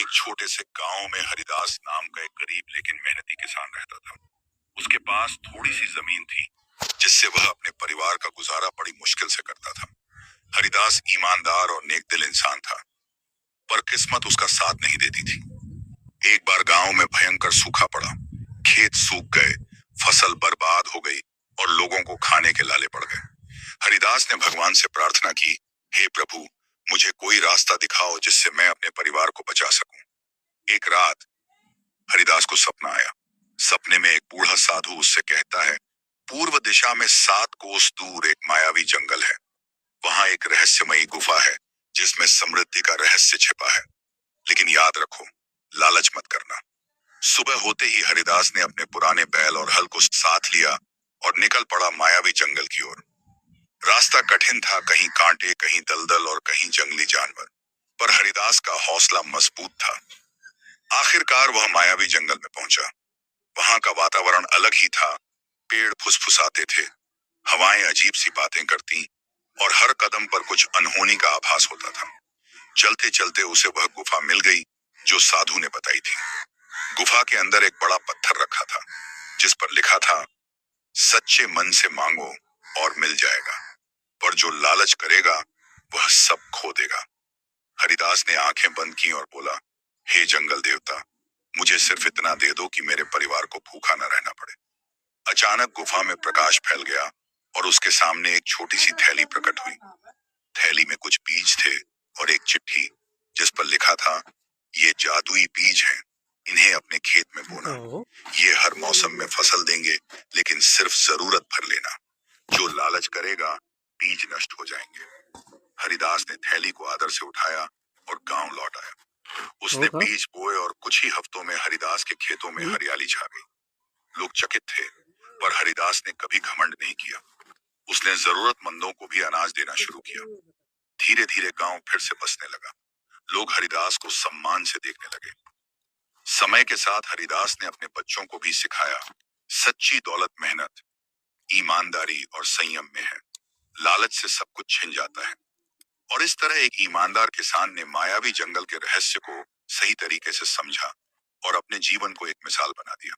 एक छोटे से गांव में हरिदास नाम का एक गरीब लेकिन मेहनती किसान रहता था। उसके पास थोड़ी सी जमीन थी जिससे वह अपने परिवार का गुजारा बड़ी मुश्किल से करता था। हरिदास ईमानदार और नेकदिल इंसान था, पर किस्मत उसका साथ नहीं देती थी। एक बार गांव में भयंकर सूखा पड़ा, खेत सूख गए, फसल बर्बाद हो गई और लोगों को खाने के लाले पड़ गए। हरिदास ने भगवान से प्रार्थना की, हे प्रभु, मुझे कोई रास्ता दिखाओ जिससे मैं अपने परिवार को बचा सकूं। एक रात हरिदास को सपना आया। सपने में एक बूढ़ा साधु उससे कहता है, पूर्व दिशा में 7 कोस दूर एक मायावी जंगल है। वहां एक रहस्यमयी गुफा है जिसमें समृद्धि का रहस्य छिपा है। लेकिन याद रखो, लालच मत करना। सुबह होते ही हरिदास ने अपने पुराने बैल और हल को साथ लिया और निकल पड़ा मायावी जंगल की ओर। रास्ता कठिन था, कहीं कांटे, कहीं दलदल और कहीं जंगली जानवर, पर हरिदास का हौसला मजबूत था। आखिरकार वह मायावी जंगल में पहुंचा। वहां का वातावरण अलग ही था। पेड़ फुसफुसाते थे, हवाएं अजीब सी बातें करती और हर कदम पर कुछ अनहोनी का आभास होता था। चलते चलते उसे वह गुफा मिल गई जो साधु ने बताई थी। गुफा के अंदर एक बड़ा पत्थर रखा था जिस पर लिखा था, सच्चे मन से मांगो और मिल जाएगा, पर जो लालच करेगा वह सब खो देगा। हरिदास ने आंखें बंद की और बोला, हे जंगल देवता, मुझे सिर्फ इतना दे दो कि मेरे परिवार को भूखा न रहना पड़े। अचानक गुफा में प्रकाश फैल गया और उसके सामने एक छोटी सी थैली प्रकट हुई। थैली में कुछ बीज थे और एक चिट्ठी जिस पर लिखा था, ये जादुई बीज हैं, इन्हें अपने खेत में बोना। ये हर मौसम में फसल देंगे, लेकिन सिर्फ जरूरत भर लेना। जो लालच करेगा बीज नष्ट हो जाएंगे। हरिदास ने थैली को आदर से उठाया और गांव लौट आया। उसने बीज बोए और कुछ ही हफ्तों में हरिदास के खेतों में हरियाली छा गई। लोग चकित थे, पर हरिदास ने कभी घमंड नहीं किया। उसने जरूरतमंदों को भी अनाज देना शुरू किया। धीरे धीरे गांव फिर से बसने लगा। लोग हरिदास को सम्मान से देखने लगे। समय के साथ हरिदास ने अपने बच्चों को भी सिखाया, सच्ची दौलत मेहनत, ईमानदारी और संयम में है। लालच से सब कुछ छिन जाता है। और इस तरह एक ईमानदार किसान ने मायावी जंगल के रहस्य को सही तरीके से समझा और अपने जीवन को एक मिसाल बना दिया।